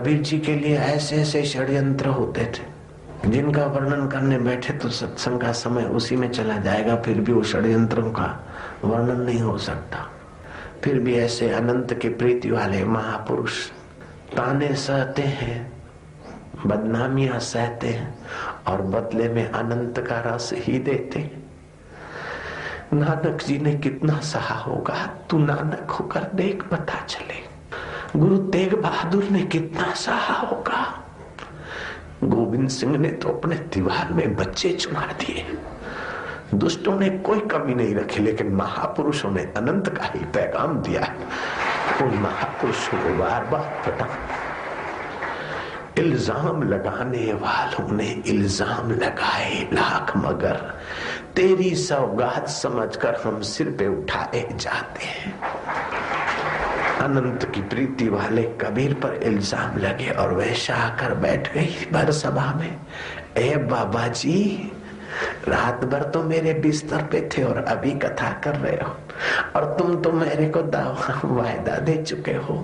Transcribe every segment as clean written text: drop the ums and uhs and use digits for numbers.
कबीर जी के लिए ऐसे ऐसे षड्यंत्र होते थे जिनका वर्णन करने बैठे तो सत्संग का समय उसी में चला जाएगा, फिर भी वो षड्यंत्रों का वर्णन नहीं हो सकता। फिर भी ऐसे अनंत की प्रीति वाले महापुरुष ताने सहते हैं, बदनामियां सहते हैं और बदले में अनंत का रस ही देते हैं। नानक जी ने कितना सहा होगा, तू नानक होकर देख पता चले। गुरु तेग बहादुर ने कितना सहा होगा। गोविंद सिंह ने तो अपने दीवार में बच्चे चुमा दिए। दुष्टों ने कोई कमी नहीं रखी, लेकिन महापुरुषों ने अनंत का ही पैगाम दिया। उन महापुरुषों को बार बार पता। इल्जाम लगाने वालों ने इल्जाम लगाए लाख, मगर तेरी सौगात समझकर हम सिर पे उठाए जाते हैं। अनंत की प्रीति वाले कबीर पर इल्जाम लगे और वैसा आकर बैठ गई भर सभा में। ए बाबा जी, रात भर तो मेरे बिस्तर पे थे और अभी कथा कर रहे हो, और तुम तो मेरे को वायदा दे चुके हो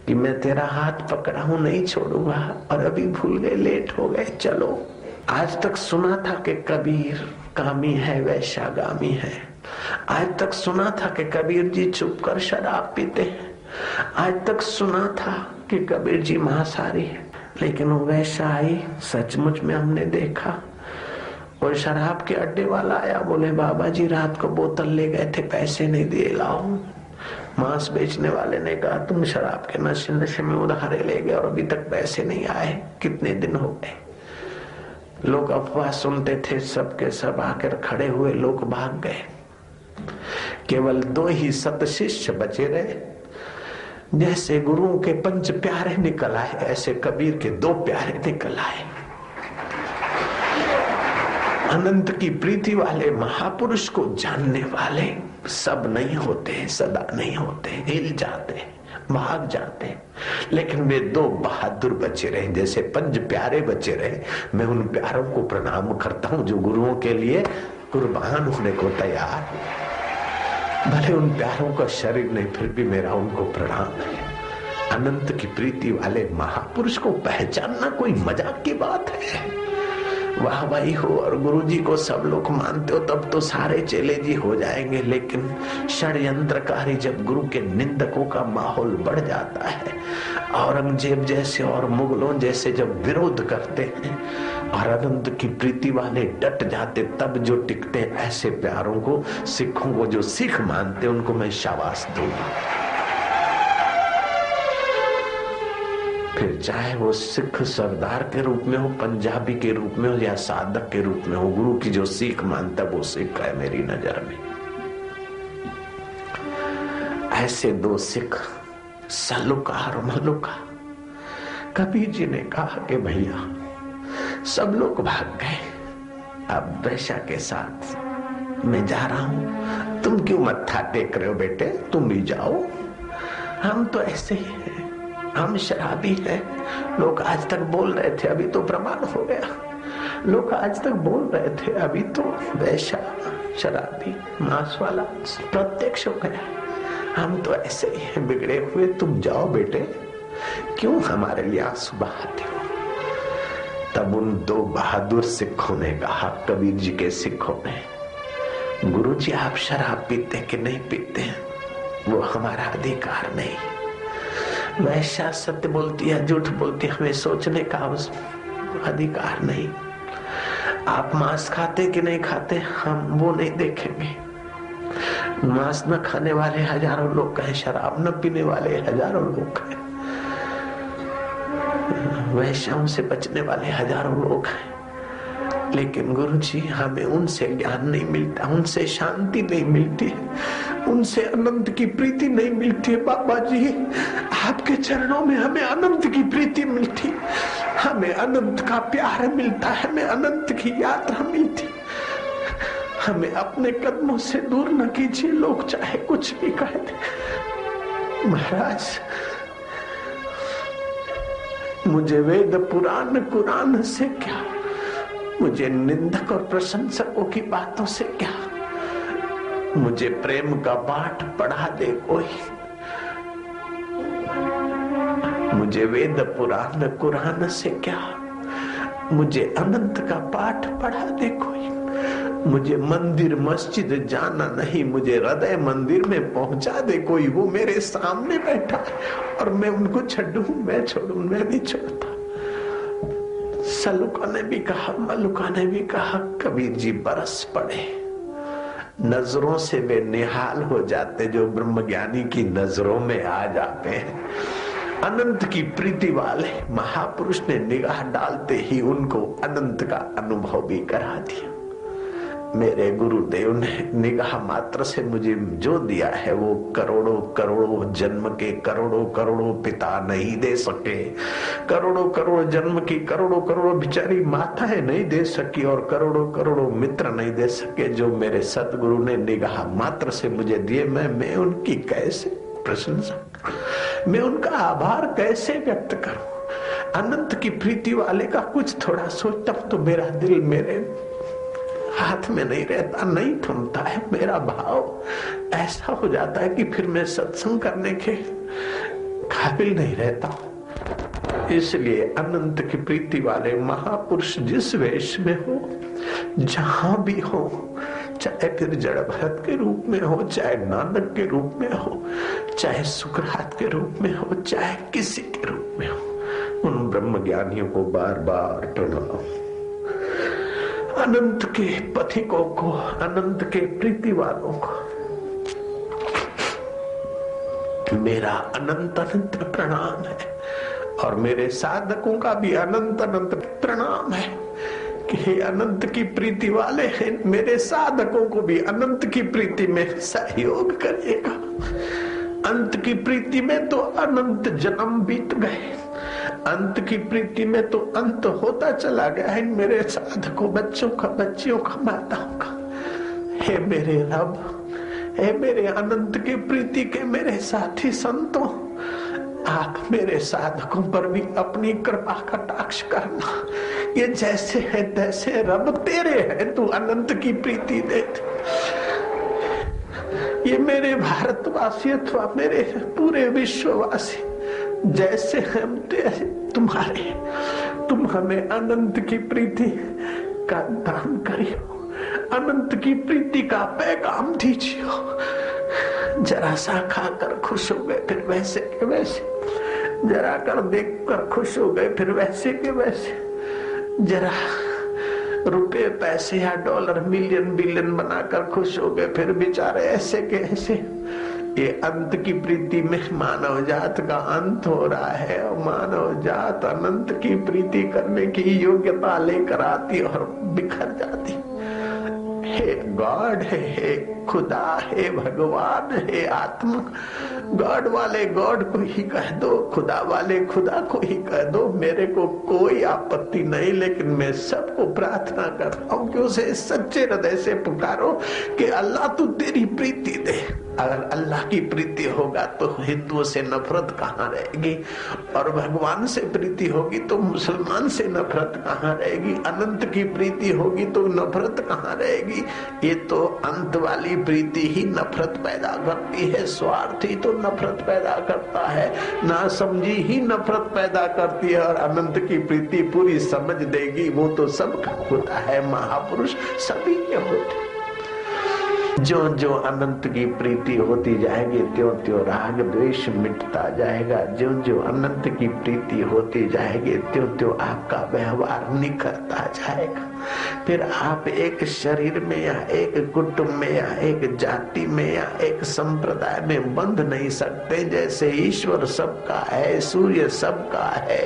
कि मैं तेरा हाथ पकड़ा हूं, नहीं छोड़ूंगा, और अभी भूल गए, लेट हो गए। चलो, आज तक सुना था कि कबीर कामी है, वैशागामी है। आज तक सुना था कि कबीर जी चुप कर शराब पीते हैं। आज तक सुना था कि कबीर जी मांसाहारी है, लेकिन वो वैशा आई, सचमुच में हमने देखा। और शराब के अड्डे वाला आया, बोले बाबा जी रात को बोतल ले गए थे, पैसे नहीं दिए, लाओ। मांस बेचने वाले ने कहा तुम शराब के नशे में उधारे ले गए और अभी तक पैसे नहीं आए, कितने दिन हो गए। लोग अफवाह सुनते थे, सबके सब आकर खड़े हुए, लोग भाग गए। केवल 2 ही सत शिष्य बचे रहे। जैसे गुरुओं के 5 प्यारे निकल आए, ऐसे कबीर के 2 प्यारे निकल आए। अनंत की प्रीति वाले महापुरुष को जानने वाले सब नहीं होते, सदा नहीं होते, हिल जाते, भाग जाते, लेकिन वे 2 बहादुर बचे रहे, जैसे 5 प्यारे बचे रहे। मैं उन प्यारों को प्रणाम करता हूं जो गुरुओं के लिए कुर्बान होने को तैयार। भले उन प्यारों का शरीर नहीं, फिर भी मेरा उनको प्रणाम है। अनंत की प्रीति वाले महापुरुष को पहचानना कोई मजाक की बात है? वाह भाई हो और गुरु जी को सब लोग मानते हो, तब तो सारे चेले जी हो जाएंगे। लेकिन षड्यंत्रकारी जब गुरु के निंदकों का माहौल बढ़ जाता है, औरंगजेब जैसे और मुगलों जैसे जब विरोध करते हैं और अनंत की प्रीति वाले डट जाते, तब जो टिकते ऐसे प्यारों को, सिखों को जो सिख मानते, उनको मैं शाबाश दूंगा। फिर चाहे वो सिख सरदार के रूप में हो, पंजाबी के रूप में हो या साधक के रूप में हो, गुरु की जो सीख मानता वो सिख है मेरी नजर में। ऐसे 2 सिख, सलूका और मलूका। कबीर जी ने कहा कि भैया सब लोग भाग गए, अब वैशा के साथ मैं जा रहा हूं, तुम क्यों मत्था टेक रहे हो बेटे, तुम भी जाओ। हम तो ऐसे ही हैं, हम शराबी हैं। लोग आज तक बोल रहे थे, अभी तो प्रमाण हो गया। लोग आज तक बोल रहे थे, अभी तो वैशा, शराबी, मांस वाला प्रत्यक्ष हो गया। हम तो ऐसे ही हैं बिगड़े हुए, तुम जाओ बेटे, क्यों हमारे लिए आंसू बहाते हो। तब उन 2 बहादुर सिखों ने कहा, कबीर जी के सिखों ने, गुरु जी आप शराब पीते कि नहीं पीते, वो हमारा अधिकार नहीं। वैशा सत्य बोलती है, झूठ बोलती है, हमें सोचने का उस अधिकार नहीं। आप मांस खाते कि नहीं खाते, हम वो नहीं देखेंगे। मांस न खाने वाले हजारों लोग हैं, शराब न पीने वाले हजारों लोग हैं, वैश्याओं से बचने वाले हजारों लोग हैं। लेकिन गुरु जी हमें उनसे ज्ञान नहीं मिलता, उनसे शांति नहीं मिलती, उनसे अनंत की प्रीति नहीं मिलती है। बाबा जी आपके चरणों में हमें अनंत की प्रीति मिलती, हमें अनंत का प्यार मिलता है, हमें अनंत की यात्रा मिलती। हमें अपने कदमों से दूर न कीजिए, लोग चाहे कुछ भी कह दे। महाराज मुझे वेद पुराण कुरान से क्या, मुझे निंदक और प्रशंसकों की बातों से क्या, मुझे प्रेम का पाठ पढ़ा दे कोई। मुझे वेद पुराण कुरान से क्या, मुझे अनंत का पाठ पढ़ा दे कोई। मुझे मंदिर मस्जिद जाना नहीं, मुझे हृदय मंदिर में पहुंचा दे कोई। वो मेरे सामने बैठा है और मैं उनको छूं, मैं छोड़ू, मैं नहीं छोड़ता। सलूका ने भी कहा, मलुका ने भी कहा, कबीर जी बरस पड़े, नजरों से वे निहाल हो जाते जो ब्रह्मज्ञानी की नजरों में आ जाते हैं। अनंत की प्रीति वाले महापुरुष ने निगाह डालते ही उनको अनंत का अनुभव भी करा दिया। मेरे गुरुदेव ने निगाह मात्र से मुझे जो दिया है वो करोड़ों करोड़ों जन्म के करोड़ों करोड़ों पिता नहीं दे सके, करोड़ों करोड़ों जन्म की करोड़ों करोड़ों बेचारी माताएं नहीं दे सकी, और करोड़ों करोड़ों मित्र नहीं दे सके जो मेरे सतगुरु ने निगाह मात्र से मुझे दिए। मैं उनकी कैसे प्रशंसा, मैं उनका आभार कैसे व्यक्त करूं। अनंत की प्रीति वाले का कुछ थोड़ा सोचता तो मेरा दिल मेरे हाथ में नहीं रहता, नहीं थमता है। मेरा भाव ऐसा हो जाता है कि फिर मैं सत्संग करने के काबिल नहीं रहता। इसलिए अनंत की प्रीति वाले महापुरुष जिस वेश में हो, जहां भी हो, चाहे फिर जड़ भरत के रूप में हो, चाहे नानक के रूप में हो, चाहे सुकरात के रूप में हो, चाहे किसी के रूप में हो, उन ब्रह्म ज्ञानियों को बार बार प्रणाम। अनंत के पथिकों को, अनंत के प्रीति वालों को मेरा अनंत अनंत प्रणाम है, और मेरे साधकों का भी अनंत अनंत प्रणाम है कि हे अनंत की प्रीति वाले हैं, मेरे साधकों को भी अनंत की प्रीति में सहयोग करेगा। अंत की प्रीति में तो अनंत जन्म बीत गए, अंत की प्रीति में तो अंत होता चला गया है मेरे साधकों, बच्चों का, बच्चियों का, माताओं का। हे मेरे रब, हे मेरे अनंत की प्रीति के मेरे साथी संतों, आप मेरे साधकों पर भी अपनी कृपा कटाक्ष करना। ये जैसे है तैसे रब तेरे है, तू अनंत की प्रीति दे। ये मेरे भारतवासी अथवा मेरे पूरे विश्ववासी जैसे हम तेरे तुम्हारे, तुम हमें अनंत की प्रीति का दान करियो, अनंत की प्रीति का पैगाम दीजियो। जरा सा खाकर खुश हो गए फिर वैसे के वैसे, जरा कर देखकर खुश हो गए फिर वैसे के वैसे, जरा रुपए पैसे या डॉलर मिलियन बिलियन बनाकर खुश हो गए फिर बेचारे ऐसे के ऐसे। ये अंत की प्रीति में मानव जात का अंत हो रहा है, और मानव जात अनंत की प्रीति करने की योग्यता लेकर आती और बिखर जाती। हे गॉड, हे खुदा, हे भगवान, हे आत्मा, गॉड वाले गॉड को ही कह दो, खुदा वाले खुदा को ही कह दो। मेरे को कोई आपत्ति नहीं, लेकिन मैं सबको प्रार्थना करता हूँ कि उसे सच्चे हृदय से पुकारो कि अल्लाह तू तेरी प्रीति दे। अगर अल्लाह की प्रीति होगा तो हिंदुओं से नफरत कहाँ रहेगी, और भगवान से प्रीति होगी तो मुसलमान से नफरत कहाँ रहेगी, अनंत की प्रीति होगी तो नफरत कहाँ रहेगी। ये तो अंत वाली प्रीति ही नफरत पैदा करती है, स्वार्थी तो नफरत पैदा करता है, नासमझी ही नफरत पैदा करती है, और अनंत की प्रीति पूरी समझ देगी वो तो सबका होता है, महापुरुष सभी के होते। जो जो अनंत की प्रीति होती जाएगी त्यों त्यों राग द्वेष मिटता जाएगा, जो जो अनंत की प्रीति होती जाएगी त्यों त्यों आपका व्यवहार निखरता जाएगा। फिर आप एक शरीर में या एक कुटुंब में या एक जाति में या एक संप्रदाय में बंध नहीं सकते। जैसे ईश्वर सबका है, सूर्य सबका है,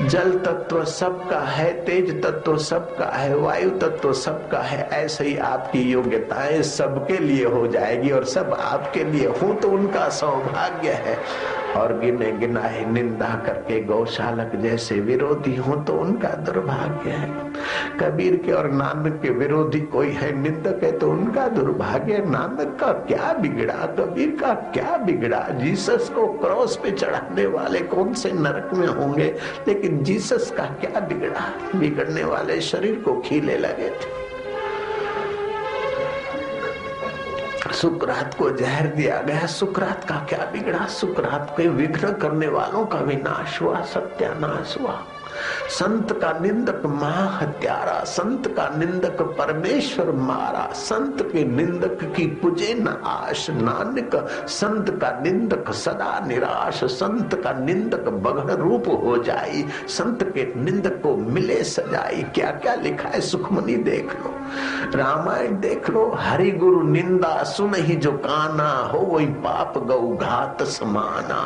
जल तत्व सबका है, तेज तत्व सबका है, वायु तत्व सबका है, ऐसे ही आपकी योग्यताएं सबके लिए हो जाएगी, और सब आपके लिए हो तो उनका सौभाग्य है, और गिने गिनाए निंदा करके गौशालक जैसे विरोधी हो तो उनका दुर्भाग्य है। कबीर के और नानक के विरोधी कोई है, निंदक है तो उनका दुर्भाग्य। नानक का क्या बिगड़ा, कबीर का क्या बिगड़ा, जीसस को क्रॉस पे चढ़ाने वाले कौन से नरक में होंगे, लेकिन जीसस का क्या बिगड़ा, बिगड़ने वाले शरीर को खीले लगे थे। सुकरात को जहर दिया गया। सुकरात का क्या बिगड़ा? सुकरात के विघ्न करने वालों का विनाश हुआ, सत्यानाश हुआ। संत का निंदक महा हत्यारा, संत का निंदक परमेश्वर मारा, संत के निंदक की पुजे न आश। नानक संत का निंदक सदा निराश, संत का निंदक बगड़ रूप हो जाई, संत के निंदक को मिले सजाई। क्या क्या लिखा है सुखमनी देख लो, रामायण देख लो। हरि गुरु निंदा सुन ही जो काना, हो वही पाप गौ घात समाना।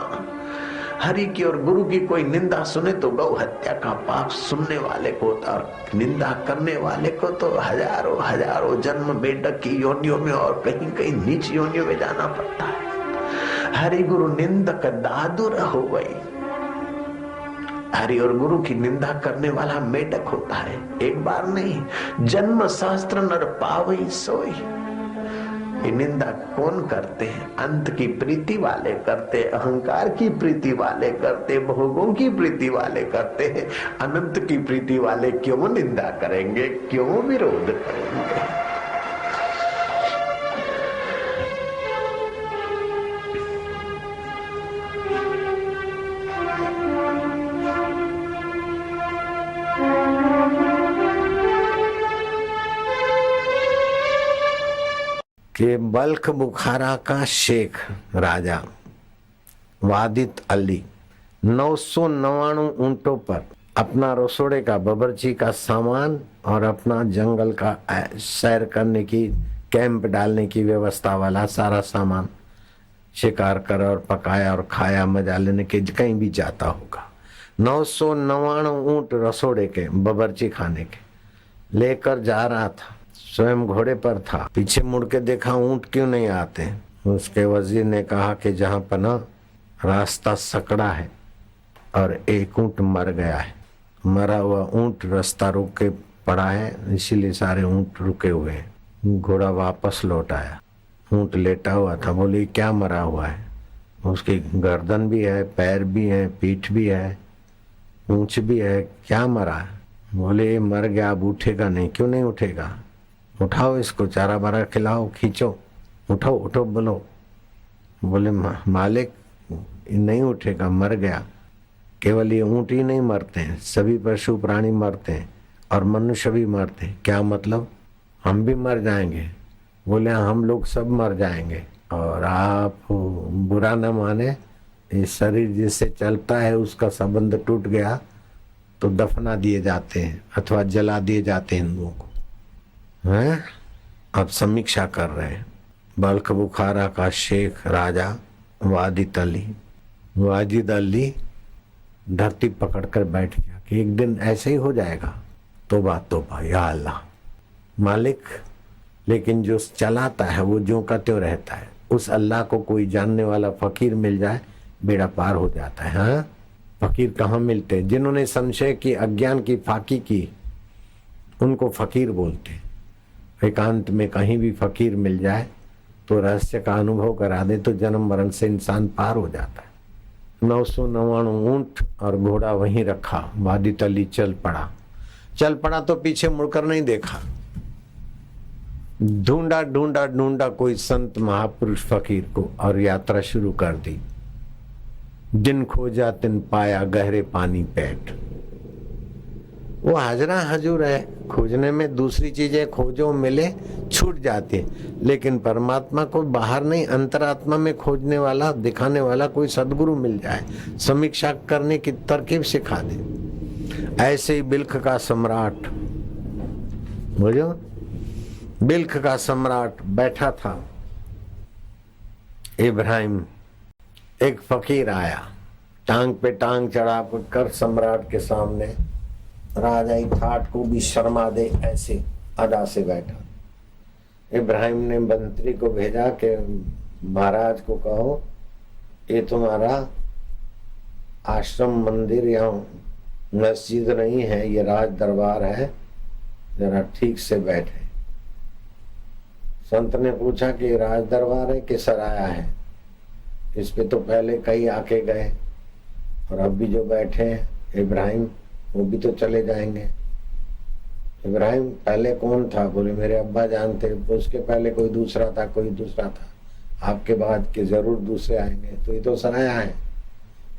हरि की और गुरु की कोई निंदा सुने तो गौ हत्या का पाप सुनने वाले को और निंदा करने वाले को तो हजारों हजारों जन्म बेडक की योनियों में और कहीं कहीं नीच योनियों में जाना पड़ता है। हरि गुरु निंदक दादुर हो गई। हरि और गुरु की निंदा करने वाला मेढक होता है। एक बार नहीं, जन्म सहस्त्र नर पावई सोई। ये निंदा कौन करते हैं? अंत की प्रीति वाले करते, अहंकार की प्रीति वाले करते, भोगों की प्रीति वाले करते हैं। अनंत की प्रीति वाले क्यों निंदा करेंगे, क्यों विरोध करेंगे? कि बल्ख बुखारा का शेख राजा वादित अली 999 ऊंटों पर अपना रसोड़े का बबरची का सामान और अपना जंगल का सैर करने की, कैंप डालने की व्यवस्था वाला सारा सामान शिकार कर और पकाया और खाया, मजा लेने के कहीं भी जाता होगा। 999 ऊंट रसोड़े के बबरची खाने के लेकर जा रहा था। स्वयं घोड़े पर था। पीछे मुड़ के देखा ऊंट क्यों नहीं आते। उसके वजीर ने कहा कि जहां पर ना रास्ता सकड़ा है और एक ऊंट मर गया है, मरा हुआ ऊंट रास्ता रुक के पड़ा है, इसीलिए सारे ऊंट रुके हुए हैं। घोड़ा वापस लौट आया, ऊंट लेटा हुआ था। बोले क्या मरा हुआ है? उसकी गर्दन भी है, पैर भी है, पीठ भी है, पूंछ भी है, क्या मरा है? बोले मर गया, अब उठेगा नहीं। क्यों नहीं उठेगा? उठाओ इसको, चारा बारा खिलाओ, खींचो, उठो उठो बोलो। बोले मालिक नहीं उठेगा, मर गया। केवल ये ऊंट ही नहीं मरते हैं, सभी पशु प्राणी मरते हैं और मनुष्य भी मरते हैं। क्या मतलब? हम भी मर जाएंगे। बोले हम लोग सब मर जाएंगे और आप बुरा न माने, इस शरीर जिससे चलता है उसका संबंध टूट गया तो दफना दिए जाते हैं अथवा जला दिए जाते हैं हिंदुओं को। हैं? अब समीक्षा कर रहे हैं। बल्ख बुखारा का शेख राजा वाजिद अली धरती पकड़कर बैठ गया कि एक दिन ऐसे ही हो जाएगा। तोबा या अल्लाह मालिक, लेकिन जो चलाता है वो ज्यों का त्यों रहता है। उस अल्लाह को कोई जानने वाला फकीर मिल जाए, बेड़ा पार हो जाता है। हाँ, फकीर कहाँ मिलते? जिन्होंने संशय की, अज्ञान की फाकी की, उनको फकीर बोलते। एकांत में कहीं भी फकीर मिल जाए तो रहस्य का अनुभव करा दे तो जन्म मरण से इंसान पार हो जाता है। 999 ऊंट और घोड़ा वहीं रखा। वादित अली चल पड़ा तो पीछे मुड़कर नहीं देखा। ढूंढा कोई संत महापुरुष फकीर को और यात्रा शुरू कर दी। जिन खोजा तिन पाया, गहरे पानी पैठ। वो हाजरा हजूर है। खोजने में दूसरी चीजें खोजो मिले छूट जाती है, लेकिन परमात्मा को बाहर नहीं, अंतरात्मा में खोजने वाला, दिखाने वाला कोई सदगुरु मिल जाए, समीक्षा करने की तरकीब सिखा दे। ऐसे ही बिल्ख का सम्राट, बोलो, बिल्ख का सम्राट बैठा था। इब्राहिम, एक फकीर आया, टांग पे टांग चढ़ा कर सम्राट के सामने, राजा ठाट को भी शर्मा दे ऐसे अदा से बैठा। इब्राहिम ने मंत्री को भेजा कि महाराज को कहो ये तुम्हारा आश्रम मंदिर या मस्जिद नहीं है, ये राज दरबार है, जरा ठीक से बैठे। संत ने पूछा कि राज दरबार है कि सराया है? इस पे तो पहले कई आके गए और अब भी जो बैठे हैं इब्राहिम, वो भी तो चले जाएंगे। इब्राहिम पहले कौन था? बोले मेरे अब्बा जान थे, उसके पहले कोई दूसरा था, कोई दूसरा था, आपके बाद के जरूर दूसरे आएंगे। तो ये तो सराया है,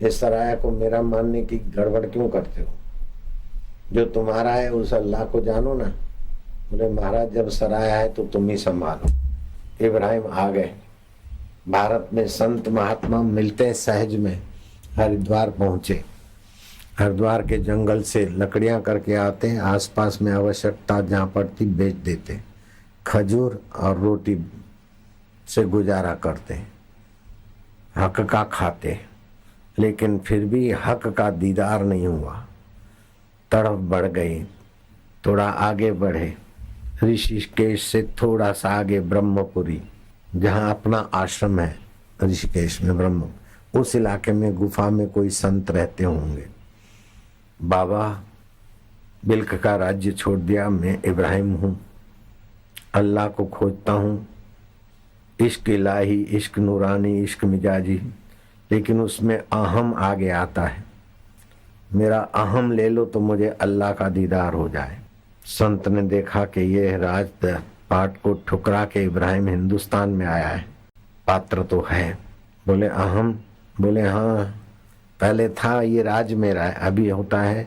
इस सराया को मेरा मानने की गड़बड़ क्यों करते हो? जो तुम्हारा है उस अल्लाह को जानो ना। बोले महाराज जब सराया है तो तुम ही संभालो। इब्राहिम आ गए। भारत में संत महात्मा मिलते हैं सहज में। हरिद्वार पहुंचे, हरिद्वार के जंगल से लकड़ियां करके आते हैं, आसपास में आवश्यकता जहाँ पड़ती बेच देते, खजूर और रोटी से गुजारा करते, हक का खाते। लेकिन फिर भी हक का दीदार नहीं हुआ, तड़फ बढ़ गई। थोड़ा आगे बढ़े, ऋषिकेश से थोड़ा सा आगे ब्रह्मपुरी, जहाँ अपना आश्रम है ऋषिकेश में ब्रह्म, उस इलाके में गुफा में कोई संत रहते होंगे। बाबा बिल्क का राज्य छोड़ दिया, मैं इब्राहिम हूँ, अल्लाह को खोजता हूँ, इश्क इलाही, इश्क नूरानी, इश्क मिजाजी, लेकिन उसमें अहम आगे आता है। मेरा अहम ले लो तो मुझे अल्लाह का दीदार हो जाए। संत ने देखा कि ये राज पाठ को ठुकरा के इब्राहिम हिंदुस्तान में आया है, पात्र तो है। बोले अहम? बोले हाँ, पहले था ये राज मेरा है, अभी होता है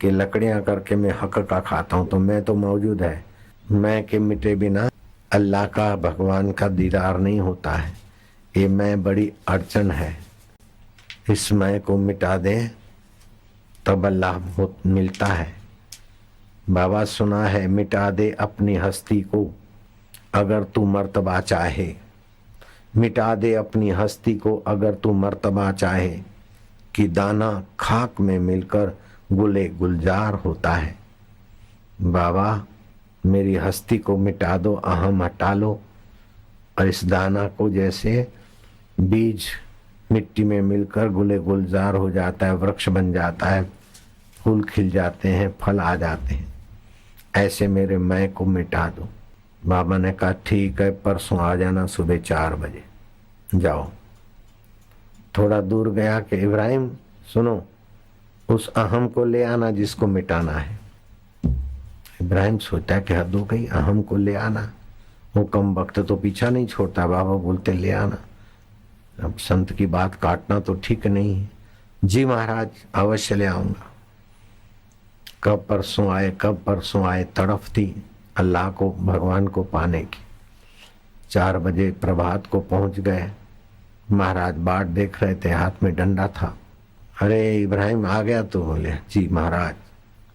कि लकड़ियां करके मैं हक का खाता हूँ, तो मैं तो मौजूद है। मैं के मिटे बिना अल्लाह का, भगवान का दीदार नहीं होता है। ये मैं बड़ी अड़चन है, इस मैं को मिटा दे तब अल्लाह मिलता है। बाबा सुना है, मिटा दे अपनी हस्ती को अगर तू मर्तबा चाहे, मिटा दे अपनी हस्ती को अगर तू मर्तबा चाहे, कि दाना खाक में मिलकर गुले गुलजार होता है। बाबा मेरी हस्ती को मिटा दो, अहम हटा लो, और इस दाना को जैसे बीज मिट्टी में मिलकर गुले गुलजार हो जाता है, वृक्ष बन जाता है, फूल खिल जाते हैं, फल आ जाते हैं, ऐसे मेरे मैं को मिटा दो। बाबा ने कहा ठीक है, परसों आ जाना सुबह 4 बजे। जाओ। थोड़ा दूर गया कि इब्राहिम सुनो, उस अहम को ले आना जिसको मिटाना है। इब्राहिम सोचा कि हद हो गई, अहम को ले आना। वो कम वक्त तो पीछा नहीं छोड़ता, बाबा बोलते ले आना। अब संत की बात काटना तो ठीक नहीं है। जी महाराज अवश्य ले आऊंगा। कब परसों आए, कब परसों आए, तड़फ थी अल्लाह को, भगवान को पाने की। 4 बजे प्रभात को पहुंच गए। महाराज बाट देख रहे थे, हाथ में डंडा था। अरे इब्राहिम आ गया? तो बोले जी महाराज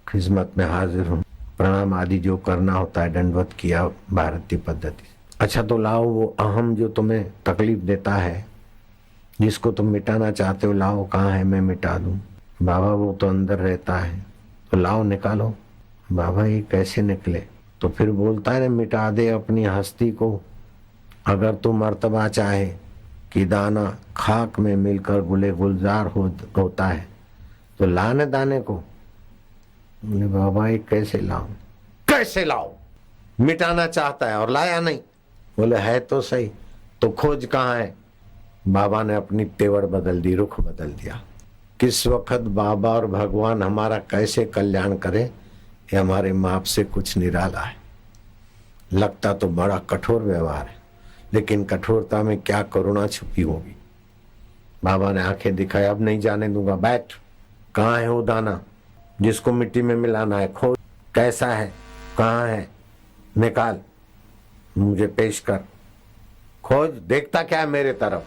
खिदमत में हाजिर हूँ। प्रणाम आदि जो करना होता है दंडवत किया भारतीय पद्धति। अच्छा तो लाओ वो अहम जो तुम्हें तकलीफ देता है, जिसको तुम मिटाना चाहते हो, लाओ। कहाँ है? मैं मिटा दूं। बाबा वो तो अंदर रहता है, तो लाओ निकालो। बाबा ये कैसे निकले? तो फिर बोलता है ना, मिटा दे अपनी हस्ती को अगर तू मर्तबा चाहे, कि दाना खाक में मिलकर गुले गुलजार होता है, तो लाने दाने को। बोले बाबा ये कैसे लाऊं? कैसे लाओ? मिटाना चाहता है और लाया नहीं। बोले है तो सही, तो खोज कहाँ है? बाबा ने अपनी तेवर बदल दी, रुख बदल दिया। किस वक्त बाबा और भगवान हमारा कैसे कल्याण करे, ये हमारे माप से कुछ निराला है। लगता तो बड़ा कठोर व्यवहार है, लेकिन कठोरता में क्या करुणा छुपी होगी। बाबा ने आंखें दिखाई, अब नहीं जाने दूंगा, बैठ। कहाँ है वो दाना जिसको मिट्टी में मिलाना है? खोज। कैसा है? कहाँ है? निकाल, मुझे पेश कर। खोज। देखता क्या है मेरे तरफ?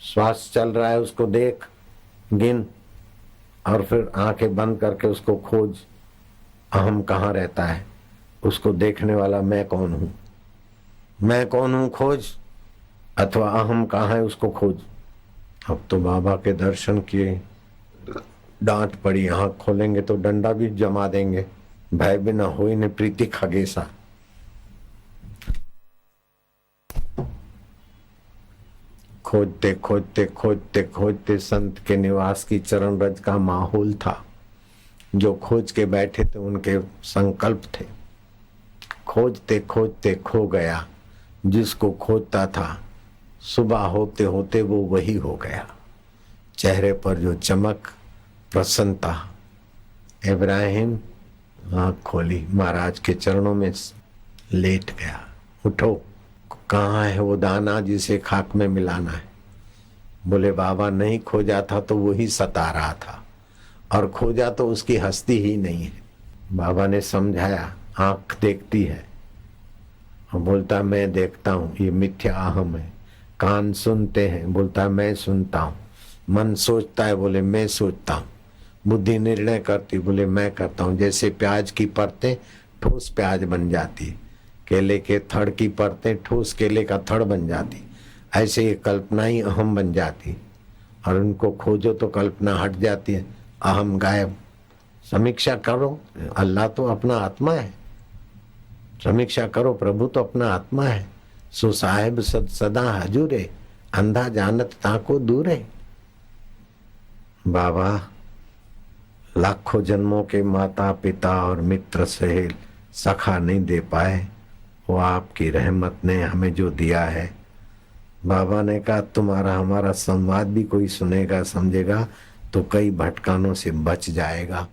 श्वास चल रहा है उसको देख, गिन, और फिर आंखें बंद करके उसको खोज। अहम कहाँ रहता है उसको देखने वाला मैं कौन हूं? मैं कौन हूं खोज, अथवा अहम कहाँ है उसको खोज। अब तो बाबा के दर्शन किए, डांट पड़ी, आंख खोलेंगे तो डंडा भी जमा देंगे। भय बिना होई ने प्रीति खगेसा। खोजते खोजते खोजते खोजते संत के निवास की चरण रज का माहौल था। जो खोज के बैठे थे उनके संकल्प थे। खोजते खोजते खो गया, जिसको खोजता था सुबह होते होते वो वही हो गया। चेहरे पर जो चमक, प्रसन्नता। इब्राहिम आँख खोली, महाराज के चरणों में लेट गया। उठो, कहाँ है वो दाना जिसे खाक में मिलाना है? बोले बाबा नहीं खोजा था तो वही सता रहा था, और खोजा तो उसकी हस्ती ही नहीं है। बाबा ने समझाया, आंख देखती है और बोलता मैं देखता हूँ, ये मिथ्या अहम है। कान सुनते हैं, बोलता है मैं सुनता हूँ। मन सोचता है, बोले मैं सोचता हूँ। बुद्धि निर्णय करती, बोले मैं करता हूँ। जैसे प्याज की परतें ठोस प्याज बन जाती, केले के थड़ की परतें ठोस केले का थड़ बन जाती, ऐसे ये कल्पना ही अहम बन जाती, और उनको खोजो तो कल्पना हट जाती है, अहम गायब। समीक्षा करो, अल्लाह तो अपना आत्मा है। समीक्षा करो, प्रभु तो अपना आत्मा है। सो साहेब सदा हजूरे, अंधा जानत ताको दूरे। बाबा लाखों जन्मों के माता पिता और मित्र सहेल सखा नहीं दे पाए, वो आपकी रहमत ने हमें जो दिया है। बाबा ने कहा तुम्हारा हमारा संवाद भी कोई सुनेगा समझेगा तो कई भटकानों से बच जाएगा।